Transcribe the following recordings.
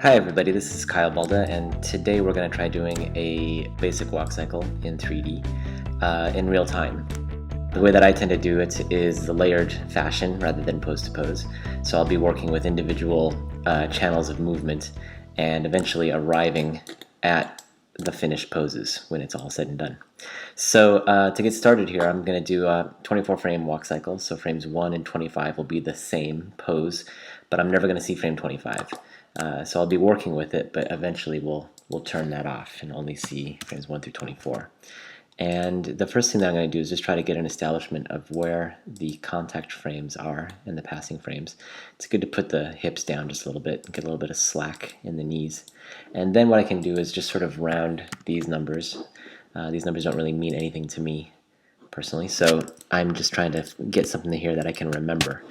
Hi everybody, this is Kyle Balda, and today we're going to try doing a basic walk cycle in 3D in real time. The way that I tend to do it is the layered fashion rather than pose to pose. So I'll be working with individual channels of movement and eventually arriving at the finished poses when it's all said and done. So to get started here, I'm going to do a 24 frame walk cycle. So frames 1 and 25 will be the same pose, but I'm never going to see frame 25. So I'll be working with it, but eventually we'll turn that off and only see frames 1 through 24. And the first thing that I'm going to do is just try to get an establishment of where the contact frames are and the passing frames. It's good to put the hips down just a little bit and get a little bit of slack in the knees. And then what I can do is just sort of round these numbers. These numbers don't really mean anything to me personally, so I'm just trying to get something here that I can remember,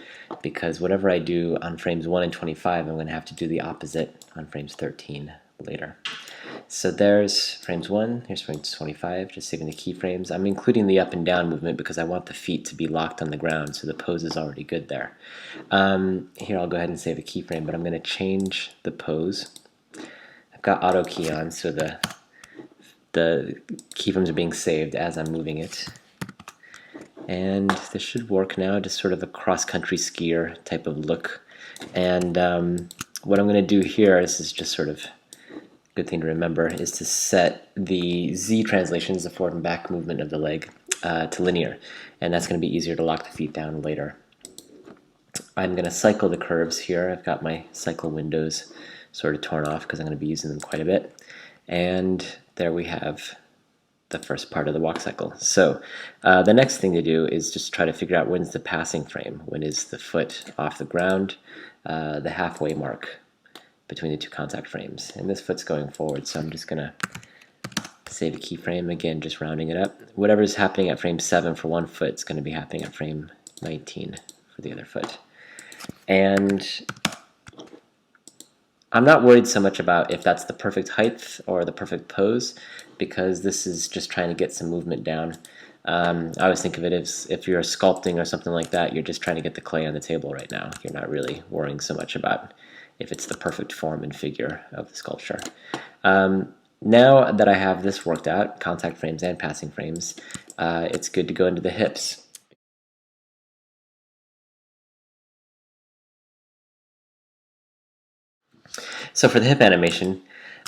because whatever I do on frames 1 and 25, I'm going to have to do the opposite on frames 13 later. So there's frames 1, here's frames 25, just saving the keyframes. I'm including the up and down movement because I want the feet to be locked on the ground, so the pose is already good there. Here I'll go ahead and save a keyframe, but I'm going to change the pose. I've got auto key on, so the keyframes are being saved as I'm moving it. And this should work now, just sort of a cross-country skier type of look. And what I'm going to do here, this is just sort of a good thing to remember, is to set the Z translations, the forward and back movement of the leg, to linear. And that's going to be easier to lock the feet down later. I'm going to cycle the curves here. I've got my cycle windows sort of torn off because I'm going to be using them quite a bit. And there we have the first part of the walk cycle. So the next thing to do is just try to figure out when's the passing frame, when is the foot off the ground, the halfway mark between the two contact frames. And this foot's going forward, so I'm just going to save a keyframe, again just rounding it up. Whatever's happening at frame 7 for one foot is going to be happening at frame 19 for the other foot. And I'm not worried so much about if that's the perfect height or the perfect pose, because this is just trying to get some movement down. I always think of it as if you're sculpting or something like that, you're just trying to get the clay on the table right now. You're not really worrying so much about if it's the perfect form and figure of the sculpture. Now that I have this worked out, contact frames and passing frames, it's good to go into the hips. So for the hip animation,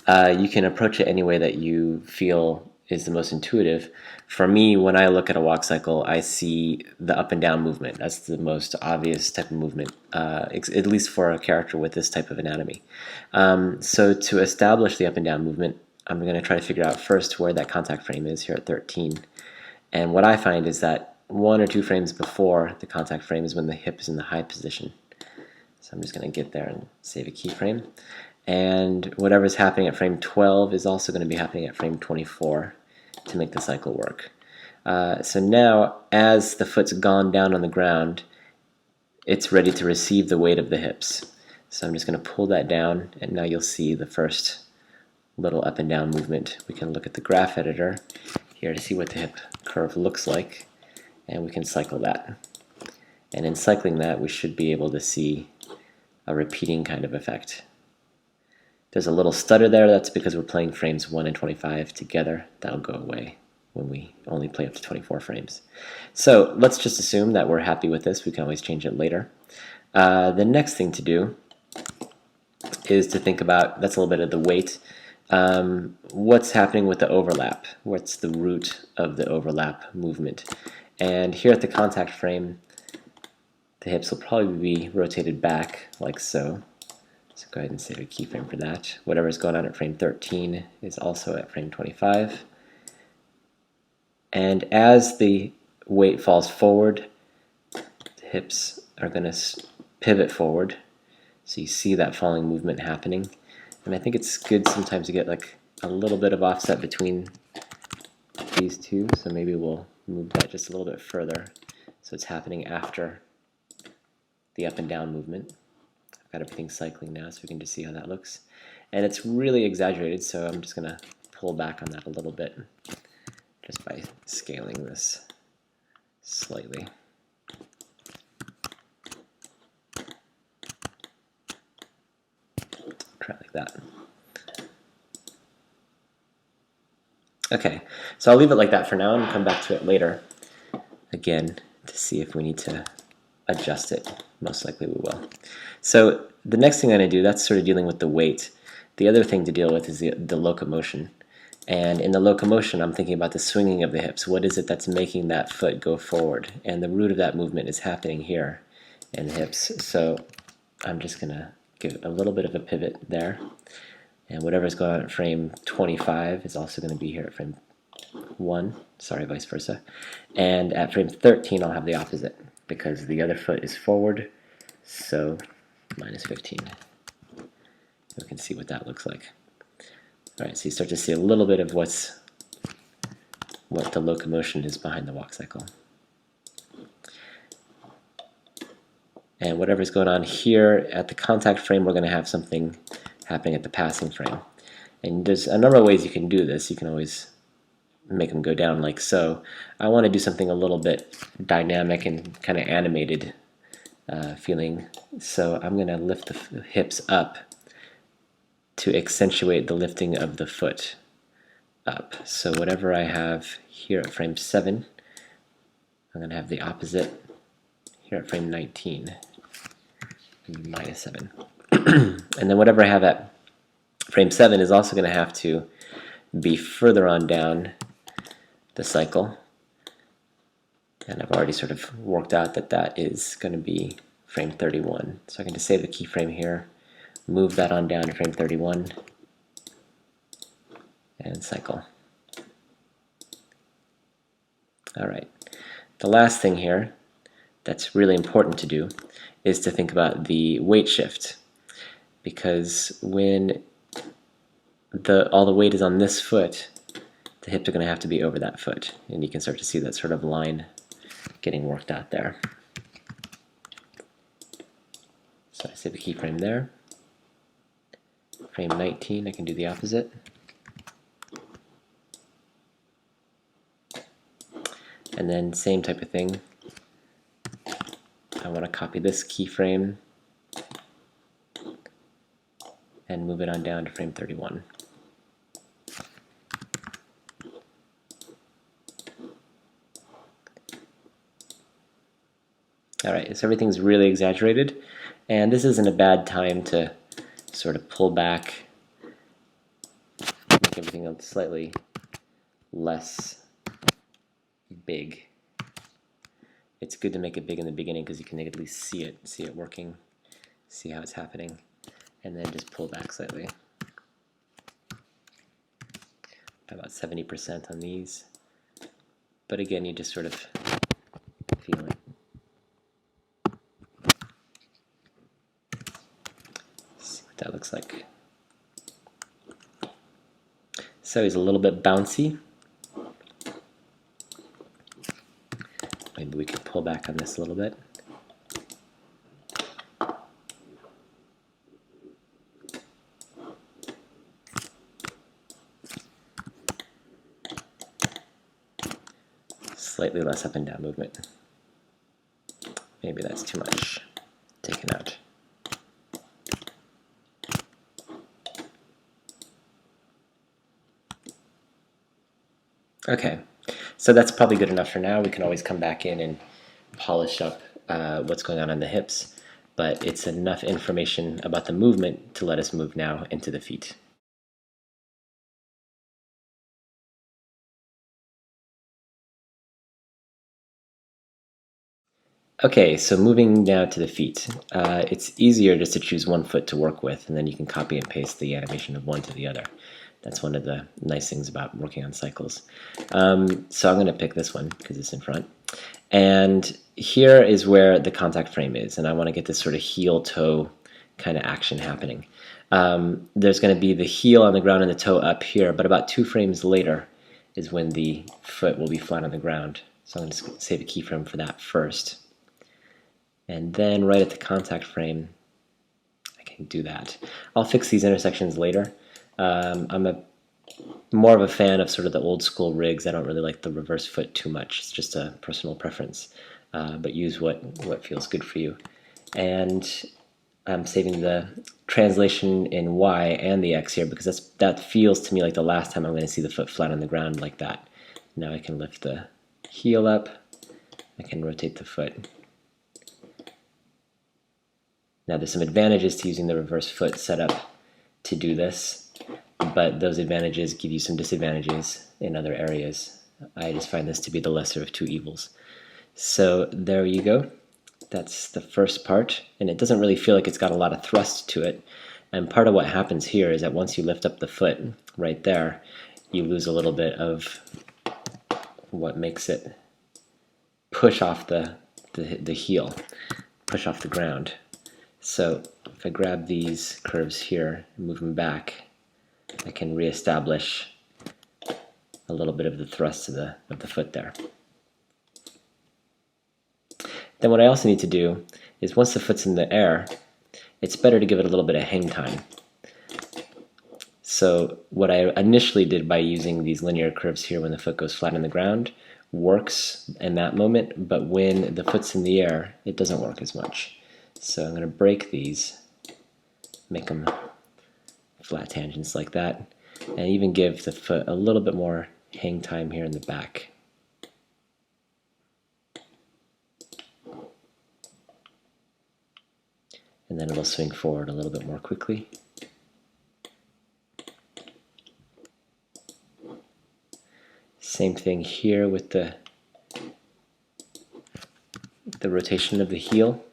you can approach it any way that you feel is the most intuitive. For me, when I look at a walk cycle, I see the up and down movement. That's the most obvious type of movement, at least for a character with this type of anatomy. So to establish the up and down movement, I'm going to try to figure out first where that contact frame is here at 13. And what I find is that 1 or 2 frames before the contact frame is when the hip is in the high position. So I'm just going to get there and save a keyframe. And whatever's happening at frame 12 is also going to be happening at frame 24 to make the cycle work. So now, as the foot's gone down on the ground, it's ready to receive the weight of the hips. So I'm just going to pull that down, and now you'll see the first little up and down movement. We can look at the graph editor here to see what the hip curve looks like, and we can cycle that. And in cycling that, we should be able to see a repeating kind of effect. There's a little stutter there. That's because we're playing frames 1 and 25 together. That'll go away when we only play up to 24 frames. So let's just assume that we're happy with this. We can always change it later. The next thing to do is to think about, that's a little bit of the weight, what's happening with the overlap? What's the root of the overlap movement? And here at the contact frame, the hips will probably be rotated back like so. So go ahead and save a keyframe for that. Whatever's going on at frame 13 is also at frame 25. And as the weight falls forward, the hips are going to pivot forward. So you see that falling movement happening. And I think it's good sometimes to get like a little bit of offset between these two. So maybe we'll move that just a little bit further. So it's happening after the up and down movement. Got everything cycling now, so we can just see how that looks. And it's really exaggerated, so I'm just going to pull back on that a little bit just by scaling this slightly. Try like like that. Okay, so I'll leave it like that for now and come back to it later again to see if we need to adjust it. Most likely we will. So the next thing I'm going to do, that's sort of dealing with the weight. The other thing to deal with is the locomotion. And in the locomotion, I'm thinking about the swinging of the hips. What is it that's making that foot go forward? And the root of that movement is happening here in the hips. So I'm just going to give a little bit of a pivot there. And whatever's going on at frame 25 is also going to be here at frame 1. Sorry, vice versa. And at frame 13, I'll have the opposite because the other foot is forward. So minus 15. We can see what that looks like. All right, so you start to see a little bit of what the locomotion is behind the walk cycle. And whatever's going on here at the contact frame, we're going to have something happening at the passing frame. And there's a number of ways you can do this. You can always make them go down like so. I want to do something a little bit dynamic and kind of animated feeling. So I'm going to lift the hips up to accentuate the lifting of the foot up. So whatever I have here at frame 7, I'm going to have the opposite here at frame 19, minus 7. And then whatever I have at frame 7 is also going to have to be further on down the cycle. And I've already sort of worked out that that is going to be frame 31. So I can just save the keyframe here, move that on down to frame 31, and cycle. All right. The last thing here that's really important to do is to think about the weight shift, because when all the weight is on this foot, the hips are going to have to be over that foot, and you can start to see that sort of line getting worked out there. So I save the keyframe there. Frame 19, I can do the opposite. And then same type of thing. I want to copy this keyframe and move it on down to frame 31. Alright, so everything's really exaggerated, and this isn't a bad time to sort of pull back, make everything slightly less big. It's good to make it big in the beginning because you can at least see it working, see how it's happening, and then just pull back slightly. About 70% on these, but again, you just sort of feel it. See what that looks like. So he's a little bit bouncy. Maybe we can pull back on this a little bit. Slightly less up and down movement. Maybe that's too much. Take it out. Okay, so that's probably good enough for now. We can always come back in and polish up what's going on the hips, but it's enough information about the movement to let us move now into the feet. Okay, so moving now to the feet. It's easier just to choose one foot to work with, and then you can copy and paste the animation of one to the other. That's one of the nice things about working on cycles. So I'm going to pick this one because it's in front. And here is where the contact frame is, and I want to get this sort of heel-toe kind of action happening. There's going to be the heel on the ground and the toe up here, but about 2 frames later is when the foot will be flat on the ground. So I'm going to save a keyframe for that first. And then right at the contact frame, I can do that. I'll fix these intersections later. I'm more of a fan of sort of the old school rigs. I don't really like the reverse foot too much. It's just a personal preference. But use what feels good for you. And I'm saving the translation in Y and the X here because that feels to me like the last time I'm going to see the foot flat on the ground like that. Now I can lift the heel up. I can rotate the foot. Now there's some advantages to using the reverse foot setup to do this, but those advantages give you some disadvantages in other areas. I just find this to be the lesser of two evils. So there you go. That's the first part, and it doesn't really feel like it's got a lot of thrust to it. And part of what happens here is that once you lift up the foot right there, you lose a little bit of what makes it push off the heel, push off the ground. So if I grab these curves here and move them back, I can reestablish a little bit of the thrust of the foot there. Then what I also need to do is once the foot's in the air, it's better to give it a little bit of hang time. So what I initially did by using these linear curves here when the foot goes flat on the ground works in that moment, but when the foot's in the air, it doesn't work as much. So I'm going to break these, make them flat tangents like that, and even give the foot a little bit more hang time here in the back. And then it'll swing forward a little bit more quickly. Same thing here with the rotation of the heel.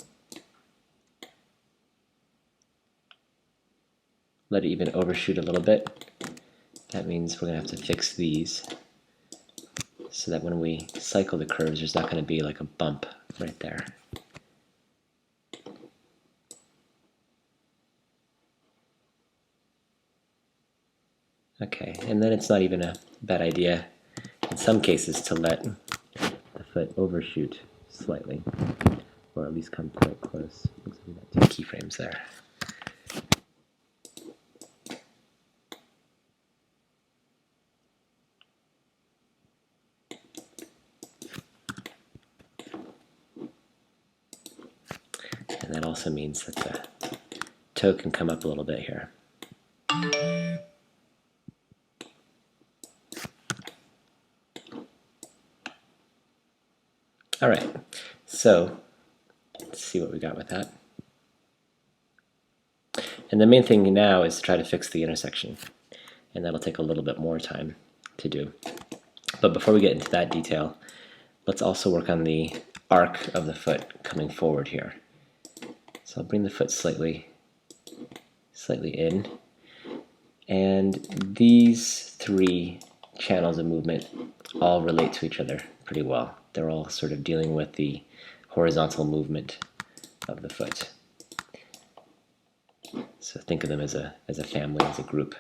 Let it even overshoot a little bit. That means we're going to have to fix these so that when we cycle the curves, there's not going to be like a bump right there. Okay, and then it's not even a bad idea in some cases to let the foot overshoot slightly, or at least come quite close. Looks like we got two keyframes there. And that also means that the toe can come up a little bit here. All right, so let's see what we got with that. And the main thing now is to try to fix the intersection, and that'll take a little bit more time to do. But before we get into that detail, let's also work on the arc of the foot coming forward here. So I'll bring the foot slightly in, and these three channels of movement all relate to each other pretty well. They're all sort of dealing with the horizontal movement of the foot. So think of them as a family, as a group.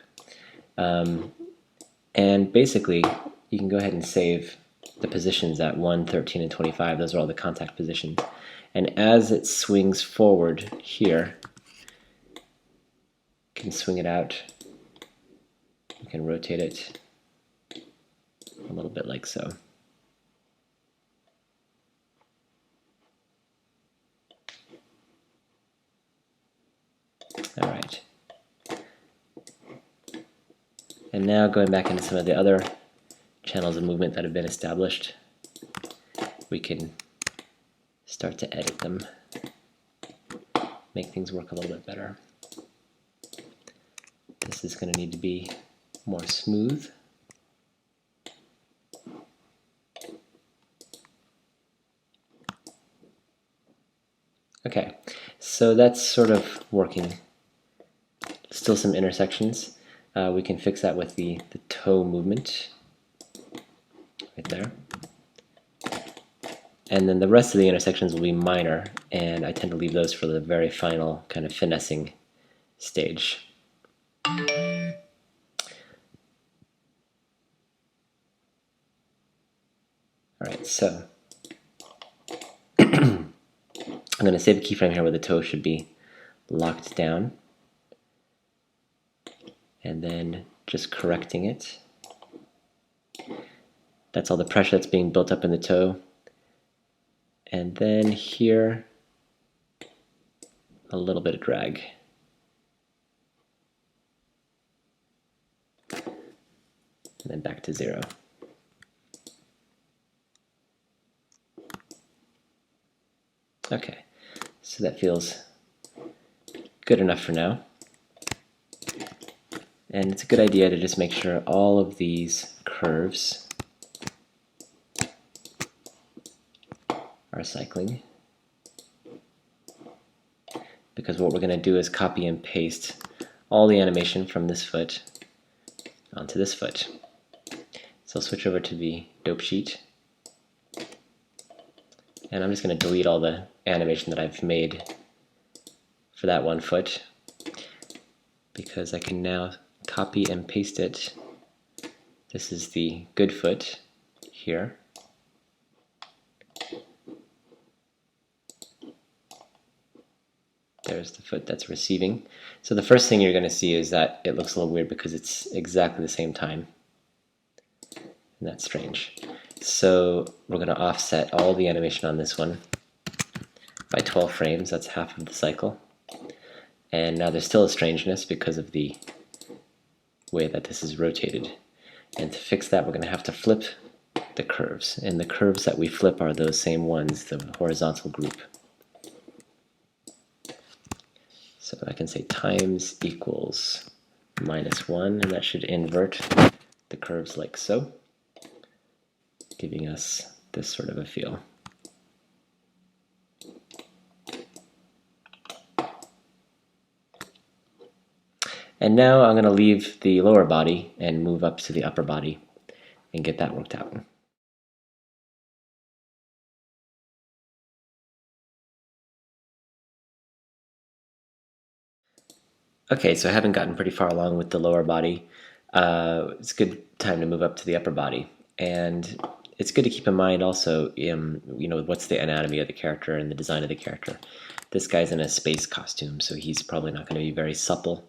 And basically, you can go ahead and save the positions at 1, 13, and 25. Those are all the contact positions. And as it swings forward here, you can swing it out. You can rotate it a little bit like so. All right. And now going back into some of the other channels of movement that have been established, we can start to edit them, make things work a little bit better. This is going to need to be more smooth. Okay, so that's sort of working. Still some intersections. We can fix that with the toe movement right there. And then the rest of the intersections will be minor, and I tend to leave those for the very final kind of finessing stage. Alright, so I'm going to save a keyframe here where the toe should be locked down, and then just correcting it. That's all the pressure that's being built up in the toe. And then here, a little bit of drag. And then back to 0. Okay, so that feels good enough for now. And it's a good idea to just make sure all of these curves are cycling, because what we're going to do is copy and paste all the animation from this foot onto this foot. So I'll switch over to the dope sheet, and I'm just going to delete all the animation that I've made for that one foot, because I can now copy and paste it. This is the good foot here. There's the foot that's receiving. So the first thing you're going to see is that it looks a little weird because it's exactly the same time. And that's strange. So we're going to offset all the animation on this one by 12 frames. That's half of the cycle. And now there's still a strangeness because of the way that this is rotated. And to fix that, we're going to have to flip the curves. And the curves that we flip are those same ones, the horizontal group. So I can say times equals -1, and that should invert the curves like so, giving us this sort of a feel. And now I'm going to leave the lower body and move up to the upper body and get that worked out. Okay, so I haven't gotten pretty far along with the lower body. It's a good time to move up to the upper body. And it's good to keep in mind also, what's the anatomy of the character and the design of the character. This guy's in a space costume, so he's probably not going to be very supple.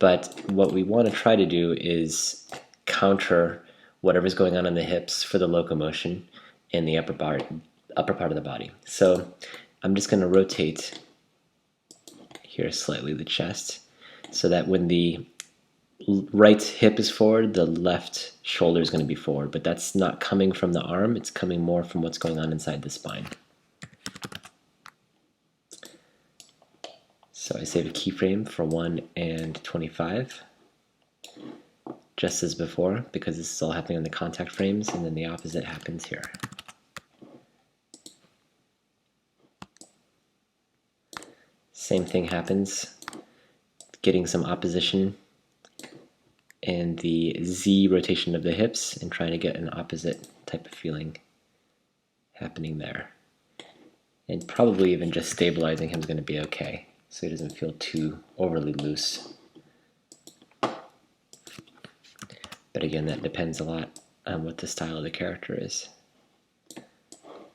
But what we want to try to do is counter whatever's going on in the hips for the locomotion in the upper part of the body. So I'm just going to rotate here slightly the chest, so that when the right hip is forward, the left shoulder is going to be forward. But that's not coming from the arm, it's coming more from what's going on inside the spine. So I save a keyframe for 1 and 25, just as before, because this is all happening on the contact frames, and then the opposite happens here. Same thing happens, getting some opposition in the Z rotation of the hips and trying to get an opposite type of feeling happening there. And probably even just stabilizing him is going to be okay, so he doesn't feel too overly loose. But again, that depends a lot on what the style of the character is.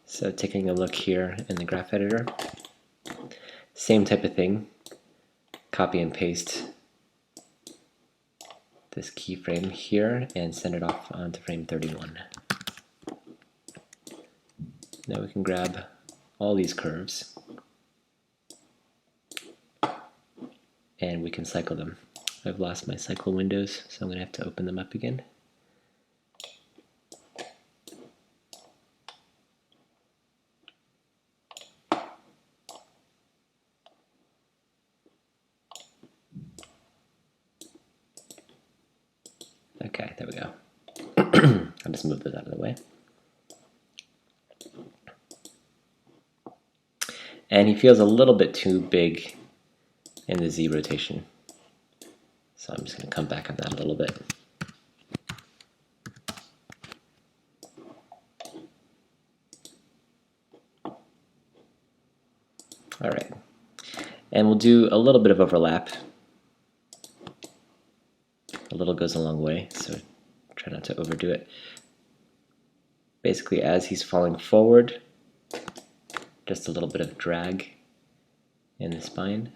So taking a look here in the graph editor, same type of thing, copy and paste this keyframe here and send it off onto frame 31. Now we can grab all these curves and we can cycle them. I've lost my cycle windows, so I'm going to have to open them up again. Okay, there we go. I'll just move those out of the way. And he feels a little bit too big in the Z rotation. So I'm just going to come back on that a little bit. All right. And we'll do a little bit of overlap. A little goes a long way, so try not to overdo it. Basically, as he's falling forward, just a little bit of drag in the spine.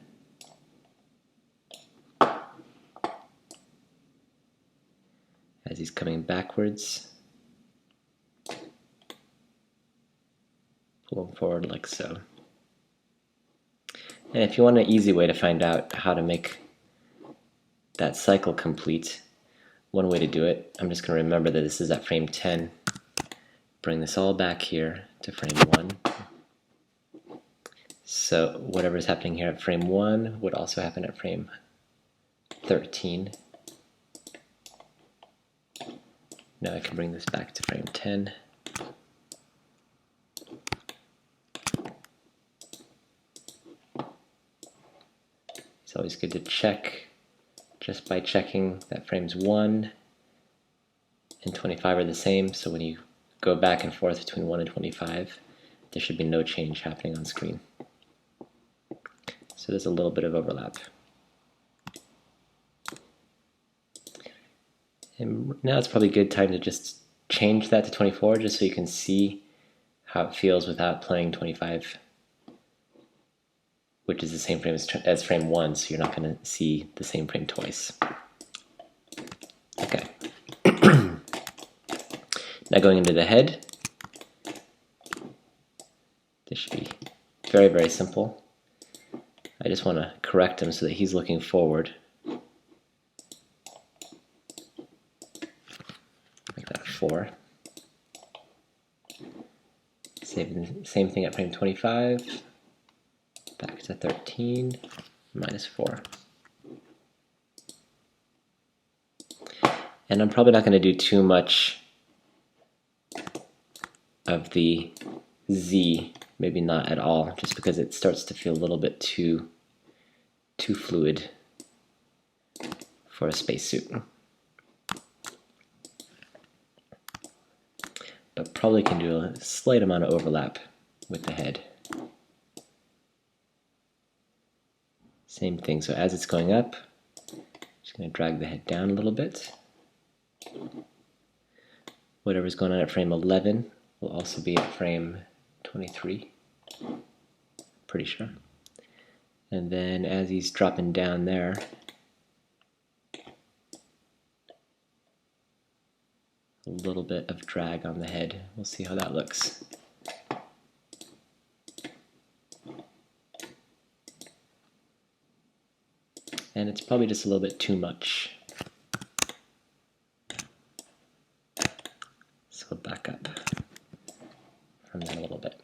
As he's coming backwards, pull him forward like so. And if you want an easy way to find out how to make that cycle complete, one way to do it, I'm just going to remember that this is at frame 10. Bring this all back here to frame 1. So whatever is happening here at frame 1 would also happen at frame 13. Now I can bring this back to frame 10. It's always good to check just by checking that frames 1 and 25 are the same, so when you go back and forth between 1 and 25, there should be no change happening on screen. So there's a little bit of overlap. And now it's probably a good time to just change that to 24 just so you can see how it feels without playing 25, which is the same frame as frame 1, so you're not going to see the same frame twice. Okay. Now going into the head, this should be very, very simple. I just want to correct him so that he's looking forward. Make that 4. Same thing at frame 25. Back to 13, -4. And I'm probably not going to do too much of the Z, maybe not at all, just because it starts to feel a little bit too fluid for a spacesuit. But probably can do a slight amount of overlap with the head. Same thing, so as it's going up, just going to drag the head down a little bit. Whatever's going on at frame 11 will also be at frame 23, pretty sure. And then as he's dropping down there, a little bit of drag on the head. We'll see how that looks. And it's probably just a little bit too much. So we'll back up from that a little bit.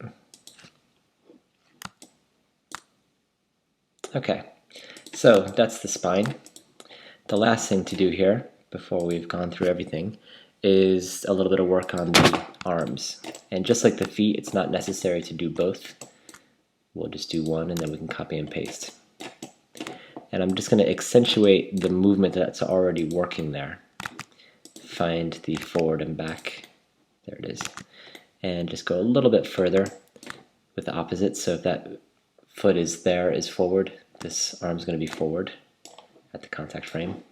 Okay, so that's the spine. The last thing to do here, before we've gone through everything, is a little bit of work on the arms. And just like the feet, it's not necessary to do both. We'll just do one and then we can copy and paste. And I'm just going to accentuate the movement that's already working there. Find the forward and back. There it is. And just go a little bit further with the opposite. So if that foot is there, is forward, this arm's going to be forward at the contact frame.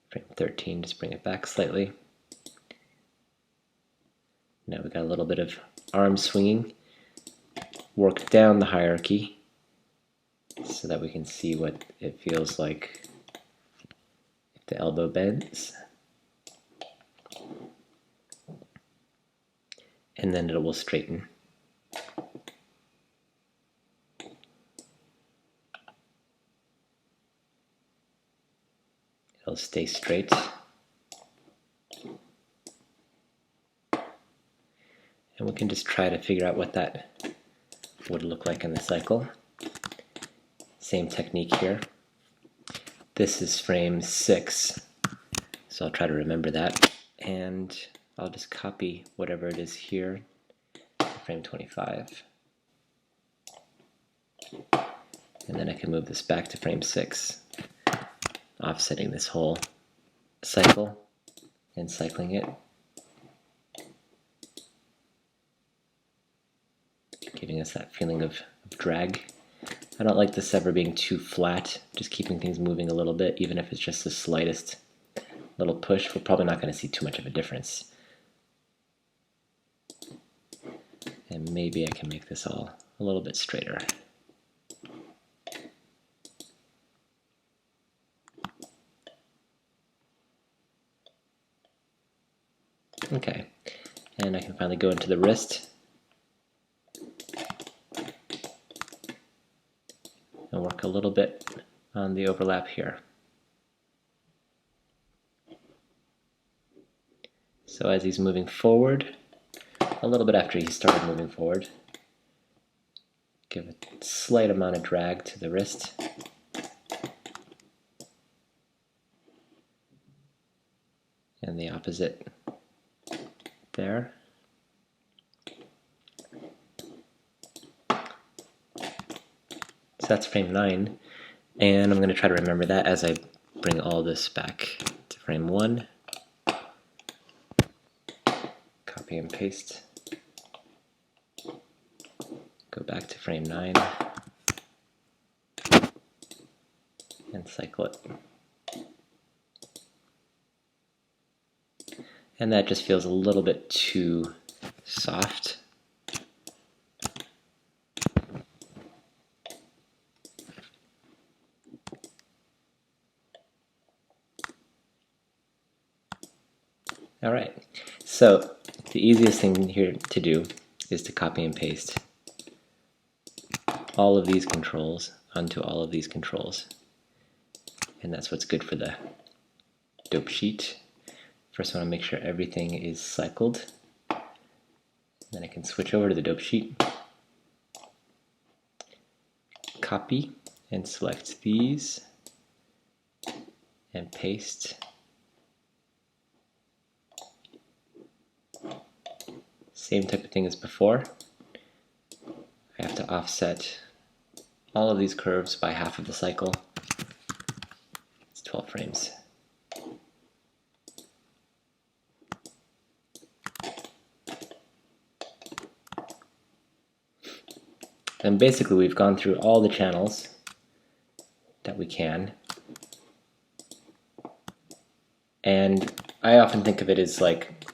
Frame 13, just bring it back slightly. Now we've got a little bit of arm swinging. Work down the hierarchy so that we can see what it feels like if the elbow bends. And then it will straighten. It'll stay straight. And we can just try to figure out what that would look like in the cycle. Same technique here. This is frame 6, so I'll try to remember that. And I'll just copy whatever it is here to frame 25. And then I can move this back to frame 6, offsetting this whole cycle and cycling it. Giving us that feeling of drag. I don't like this ever being too flat, just keeping things moving a little bit, even if it's just the slightest little push. We're probably not going to see too much of a difference. And maybe I can make this all a little bit straighter. Okay, and I can finally go into the wrist and work a little bit on the overlap here. So as he's moving forward, a little bit after he started moving forward, give a slight amount of drag to the wrist. And the opposite there. So that's frame 9, and I'm going to try to remember that as I bring all this back to frame 1. Copy and paste. Go back to frame 9 and cycle it. And that just feels a little bit too soft. All right, so the easiest thing here to do is to copy and paste all of these controls onto all of these controls. And that's what's good for the dope sheet. First, I want to make sure everything is cycled. Then I can switch over to the dope sheet, copy and select these, and paste. Same type of thing as before. I have to offset all of these curves by half of the cycle. It's 12 frames. And basically we've gone through all the channels that we can. And I often think of it as like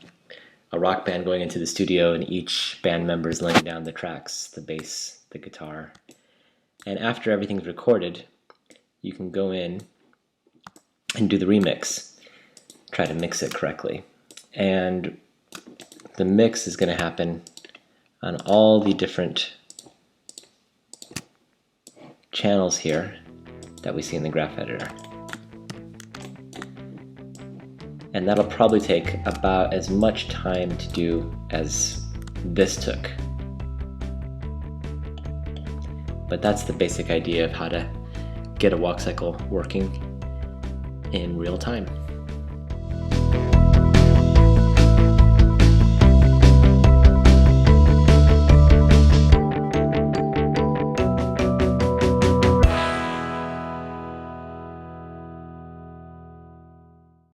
a rock band going into the studio and each band member is laying down the tracks, the bass, the guitar. And after everything's recorded, you can go in and do the remix. Try to mix it correctly. And the mix is going to happen on all the different channels here that we see in the graph editor. And that'll probably take about as much time to do as this took. But that's the basic idea of how to get a walk cycle working in real time.